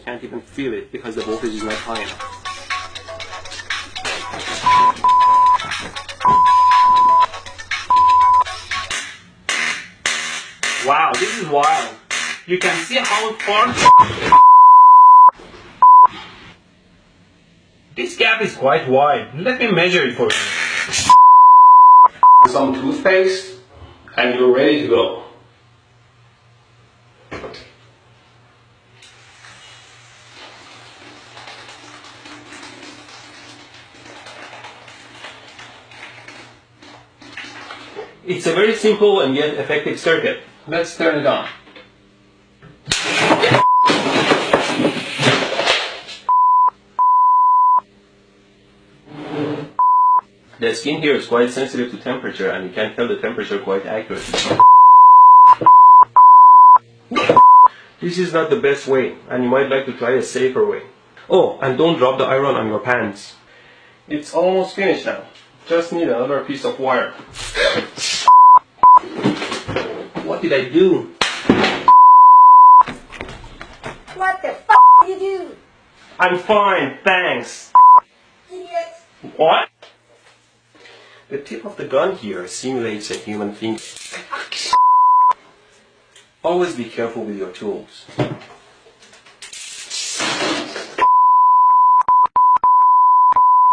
can't even feel it because the voltage is not high enough. Wow, this is wild. You can see how far... This gap is quite wide. Let me measure it for you. Some toothpaste and you're ready to go. It's a very simple and yet effective circuit. Let's turn it on. The skin here is quite sensitive to temperature and you can tell the temperature quite accurately. This is not the best way and you might like to try a safer way. Oh, and don't drop the iron on your pants. It's almost finished now. Just need another piece of wire. What did I do? What the f*** did you do? I'm fine, thanks. Idiot. What? The tip of the gun here simulates a human finger. Always be careful with your tools.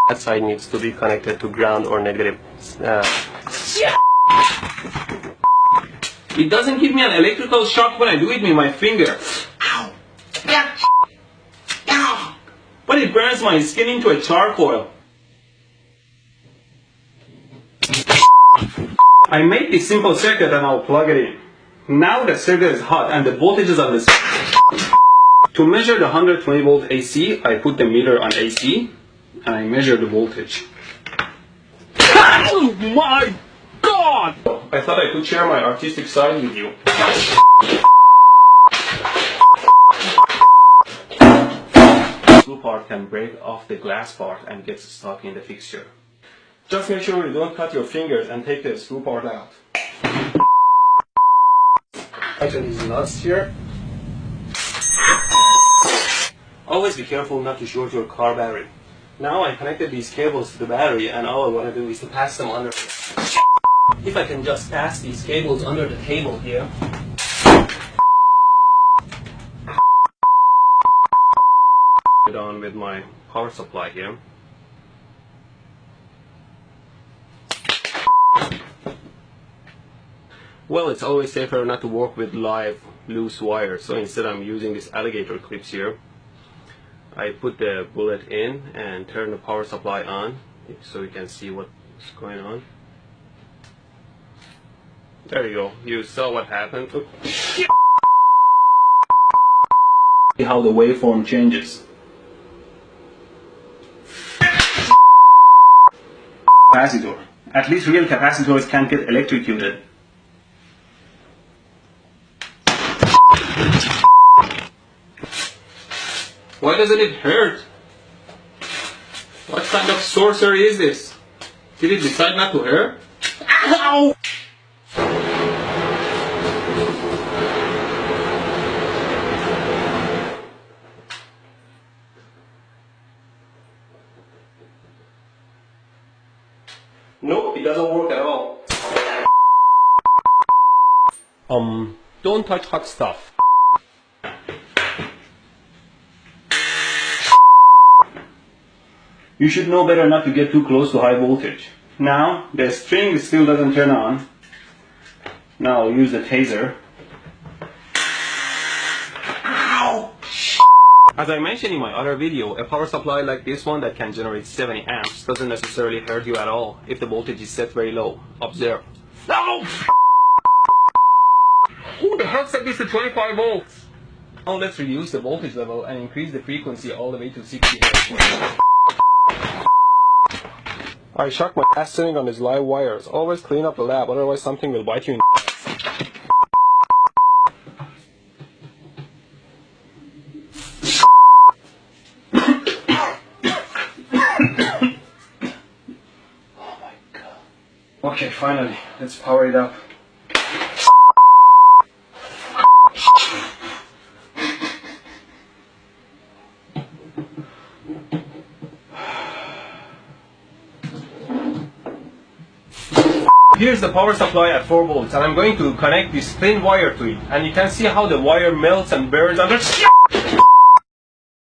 That side needs to be connected to ground or negative. It doesn't give me an electrical shock when I do it with my finger. Ow! Yeah. Ow! But it burns my skin into a charcoal. I made this simple circuit and I'll plug it in. Now the circuit is hot and the voltage is on this. To measure the 120 volt AC, I put the meter on AC and I measure the voltage. Oh my God! I thought I could share my artistic side with you. The screw part can break off the glass part and gets stuck in the fixture. Just make sure you don't cut your fingers and take the screw part out. Tighten these nuts here. Always be careful not to short your car battery. Now I connected these cables to the battery and all I want to do is to pass them under. If I can just pass these cables under the table here. Get on with my power supply here. Well, it's always safer not to work with live loose wires, so instead I'm using these alligator clips here. I put the bullet in and turn the power supply on so you can see what's going on. There you go, you saw what happened. See how the waveform changes. Capacitor. At least real capacitors can't get electrocuted. Why doesn't it hurt? What kind of sorcery is this? Did it decide not to hurt? Ow! Nope, it doesn't work at all. Don't touch hot stuff. You should know better not to get too close to high voltage. Now, the string still doesn't turn on. Now I'll use the taser. Ow! As I mentioned in my other video, a power supply like this one that can generate 70 amps doesn't necessarily hurt you at all if the voltage is set very low. Observe. No! Who the hell set this to 25 volts? Now let's reduce the voltage level and increase the frequency all the way to 60 Hz. I shocked my ass sitting on these live wires. Always clean up the lab, otherwise something will bite you in the ass. Oh my God. Okay, finally, let's power it up. here's the power supply at 4 volts, and I'm going to connect this thin wire to it, and you can see how the wire melts and burns under.